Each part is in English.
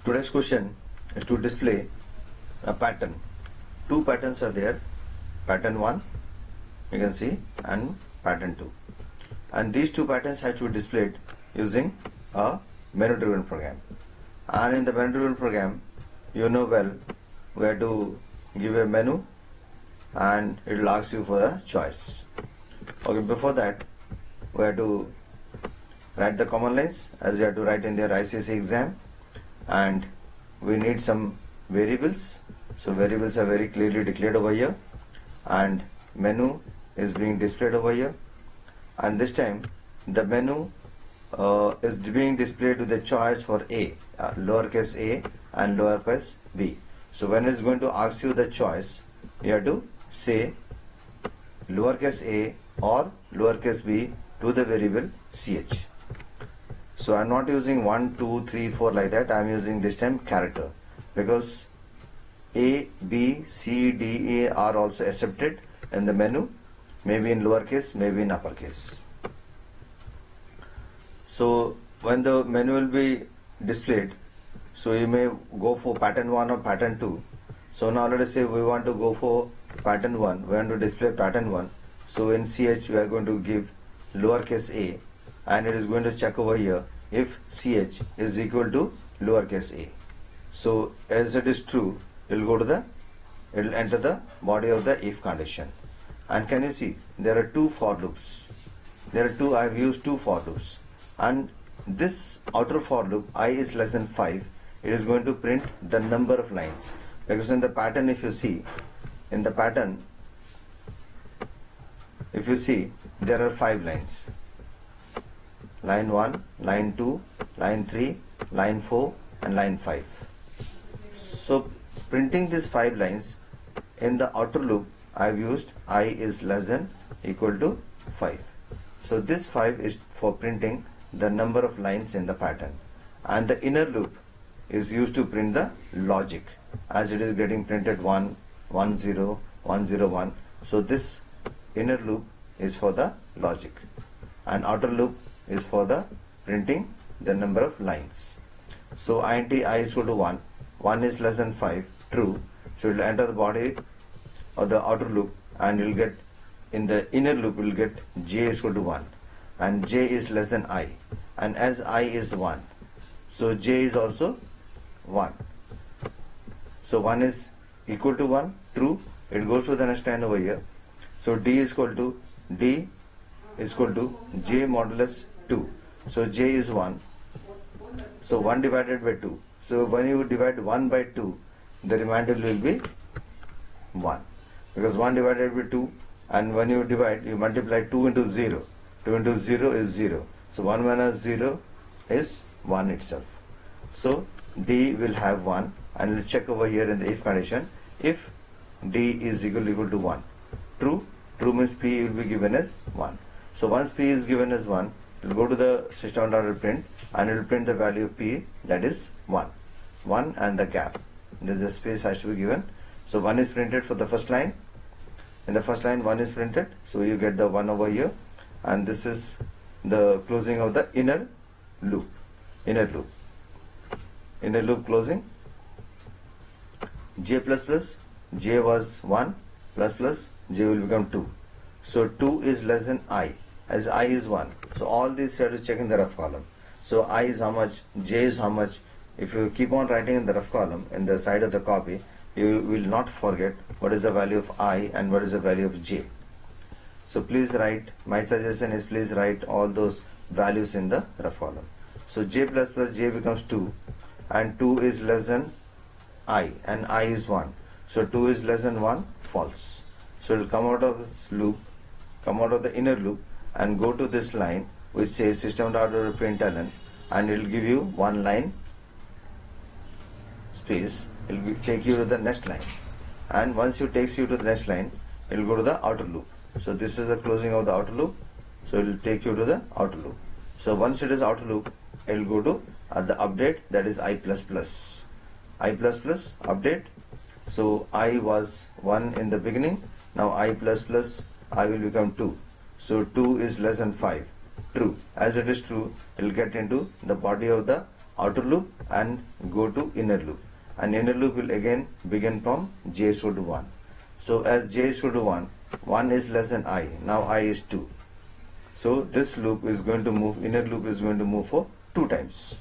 Today's question is to display a pattern. Two patterns are there, pattern 1 you can see and pattern 2, and these two patterns have to be displayed using a menu driven program. And in the menu driven program, you know well, we have to give a menu and it will ask you for a choice. Okay, before that we have to write the command lines as you have to write in their ICSE exam, and we need some variables. So variables are very clearly declared over here, and menu is being displayed over here, and this time the menu is being displayed with the choice for A, lowercase a and lowercase b. So when it's going to ask you the choice, you have to say lowercase a or lowercase b to the variable ch. So I'm not using 1, 2, 3, 4 like that. I'm using this time character, because A, B, C, D, A are also accepted in the menu, maybe in lowercase, maybe in uppercase. So when the menu will be displayed, so you may go for pattern 1 or pattern 2. So now let us say we want to go for pattern 1, we want to display pattern 1. So in CH we are going to give lowercase a, and it is going to check over here if CH is equal to lowercase a. So as it is true, it will enter the body of the if condition. And can you see there are two for loops? I have used two for loops, and this outer for loop I is less than 5, it is going to print the number of lines, because in the pattern, if you see in the pattern, if you see there are 5 lines: line 1, line 2, line 3, line 4 and line 5. So printing these 5 lines in the outer loop, I have used I is less than equal to 5. So this 5 is for printing the number of lines in the pattern, and the inner loop is used to print the logic, as it is getting printed 1, 1, 0, 1, 0, 1. So this inner loop is for the logic, and outer loop is for the printing the number of lines. So int I is equal to 1, 1 is less than 5, true. So it will enter the body of the outer loop, and you will get in the inner loop you will get j is equal to 1, and j is less than I, and as I is 1, so j is also 1. So 1 is equal to 1, true. It goes to the next line over here. So d is equal to j modulus 2. So j is 1. So 1 divided by 2. So when you divide 1 by 2, the remainder will be 1, because 1 divided by 2, and when you divide, you multiply 2 into 0. 2 into 0 is 0. So 1 minus 0 is 1 itself. So d will have 1, and we'll check over here in the if condition if d is equal to 1. True. True means p will be given as 1. So once p is given as 1, it will go to the system.out.print, and it will print the value of p, that is 1. 1 and the gap. The space has to be given. So 1 is printed for the first line. In the first line 1 is printed, so you get the 1 over here, and this is the closing of the inner loop. Inner loop closing. J plus plus, j was 1, plus plus, j will become 2. So 2 is less than I, as I is 1. So all these you have to check in the rough column. So I is how much, j is how much. If you keep on writing in the rough column in the side of the copy, you will not forget what is the value of I and what is the value of j. So please write, my suggestion is please write all those values in the rough column. So j plus plus j becomes 2, and 2 is less than I, and I is 1. So 2 is less than 1, false. So it will come out of this loop, come out of the inner loop, and go to this line which says system.out.println, and it will give you one line space. It will take you to the next line, and once it takes you to the next line, it will go to the outer loop. So this is the closing of the outer loop, so it will take you to the outer loop. So once it is outer loop, it will go to the update, that is I plus plus. I plus plus update. So I was 1 in the beginning, now I plus plus I will become 2. So 2 is less than 5, true. As it is true, it will get into the body of the outer loop, and go to inner loop, and inner loop will again begin from j is equal to 1. So as j is equal to 1, 1 is less than I, now I is 2. So this loop is going to move, inner loop is going to move for 2 times.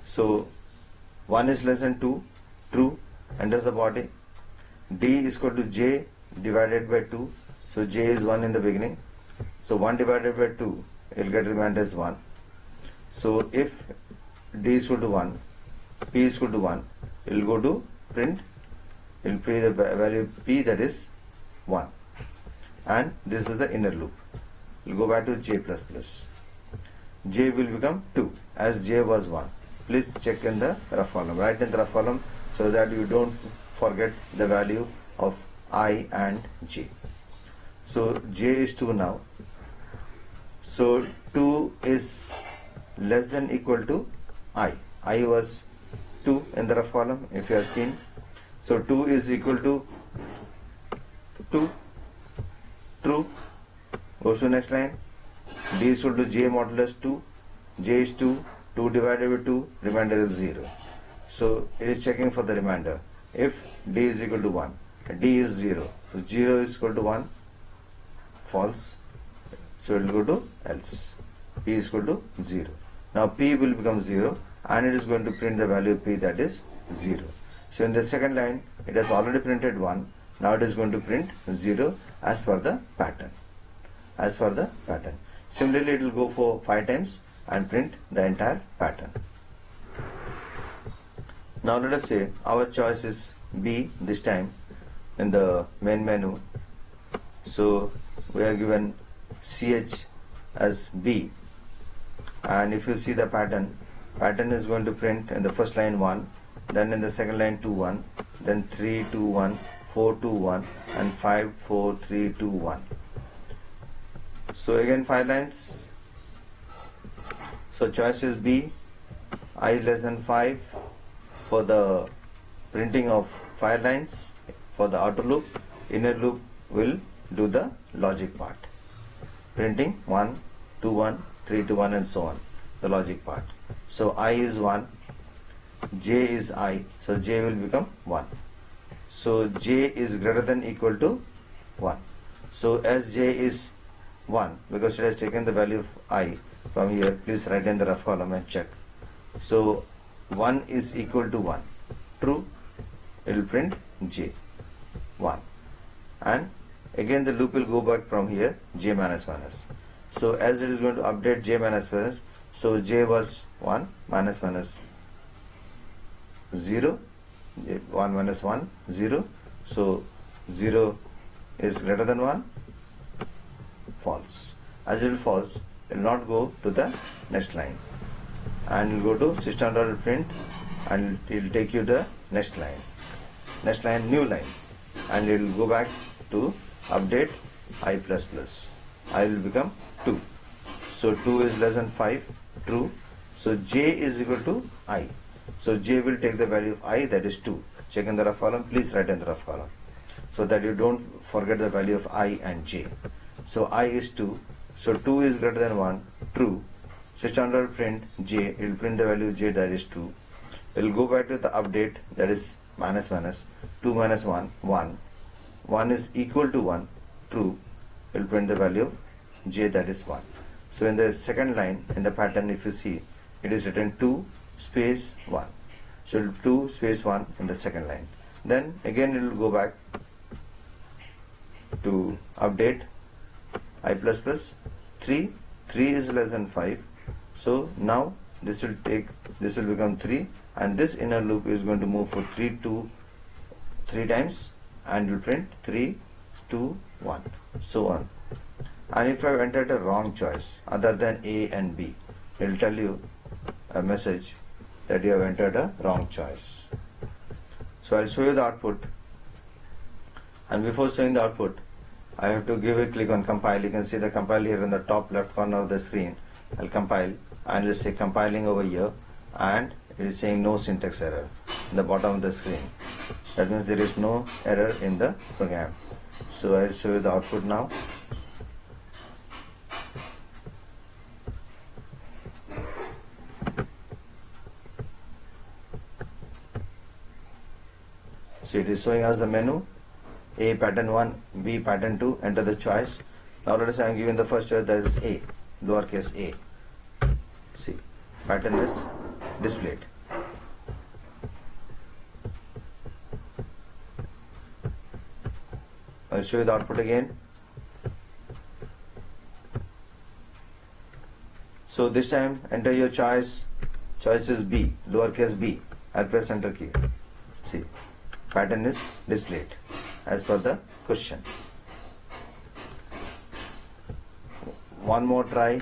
So 1 is less than 2, true, enters the body. D is equal to j divided by 2, so j is 1 in the beginning. So 1 divided by 2, it will get remainder as 1. So if D is equal to 1, P is equal to 1, it will go to print, it will print the value P, that is 1. And this is the inner loop. It will go back to j plus plus. J will become 2 as j was 1. Please check in the rough column, write in the rough column so that you don't forget the value of I and j. So j is 2 now. So 2 is less than equal to I. I was 2 in the rough column, if you have seen. So 2 is equal to 2, true. Goes to next line. D is equal to j modulus 2. J is 2. 2 divided by 2, remainder is 0. So it is checking for the remainder. If D is equal to 1, D is 0. So 0 is equal to 1, false. So it will go to else. P is equal to 0. Now P will become 0 and it is going to print the value of P, that is 0. So in the second line, it has already printed 1. Now it is going to print 0 as per the pattern. As per the pattern. Similarly, it will go for 5 times and print the entire pattern. Now let us say our choice is B this time in the main menu. So we are given CH as B, and if you see the pattern is going to print in the first line 1, then in the second line 2 1, then 3 2 1, 4 2 1, and 5 4 3 2 1. So again 5 lines. So choice is B, I less than 5 for the printing of 5 lines. For the outer loop, inner loop will do the logic part, printing 1 2 1, 3 2 1, and so on, the logic part. So I is 1, j is I, so j will become 1. So j is greater than equal to 1. So as j is 1, because it has taken the value of I from here, please write in the rough column and check. So 1 is equal to 1, true, it will print j 1, and again the loop will go back from here, j minus minus. So as it is going to update j minus minus, so j was 1 minus minus 0, 1 minus 1 0, so 0 is greater than 1, false. As it is false, it will not go to the next line, and you go to system.print and it will take you the next line, new line, and it will go back to update I plus plus. I will become 2. So 2 is less than 5, true. So j is equal to I. So j will take the value of I, that is 2. Check in the rough column, please write in the rough column so that you don't forget the value of I and j. So I is 2. So 2 is greater than 1, true. System.print j, it will print the value of j, that is 2. It will go back to the update, that is minus minus, 2 minus 1, 1. 1 is equal to 1, true. It will print the value of j, that is 1. So in the second line, in the pattern, if you see, it is written 2 space 1. So 2 space 1 in the second line. Then again it will go back to update I plus plus 3. 3 is less than 5. So now this will become 3, and this inner loop is going to move for 3 times and will print 3 2 1, so on. And if I have entered a wrong choice other than A and B, it will tell you a message that you have entered a wrong choice. So I'll show you the output, and before showing the output, I have to give a click on compile. You can see the compile here in the top left corner of the screen. I'll compile, and let's say compiling over here, and it is saying no syntax error in the bottom of the screen. That means there is no error in the program. So I'll show you the output now. So it is showing us the menu. A pattern 1, B pattern 2, enter the choice. Now let us say I am given the first choice, that is A, lowercase a. See, pattern is displayed. I'll show you the output again. So this time enter your choice. Choice is B, lowercase b. I'll press enter key. See, pattern is displayed as per the question. One more try.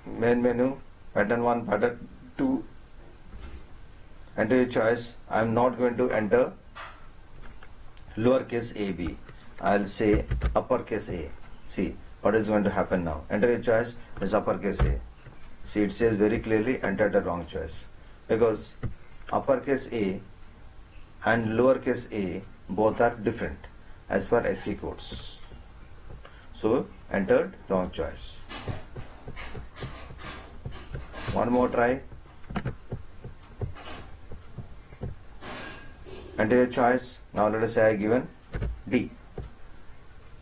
Main menu, pattern 1, pattern 2. Enter your choice. I am not going to enter lowercase a b. I'll say uppercase a. See what is going to happen now. Enter your choice is uppercase a. See, it says very clearly enter the wrong choice, because uppercase a and lowercase a both are different as per ASCII codes. So entered wrong choice. One more try. Enter your choice. Now let us say I given D.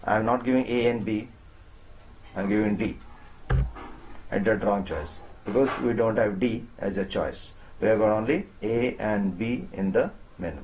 I am not giving A and B. I am giving D. Entered wrong choice, because we don't have D as a choice. We have got only A and B in the menu.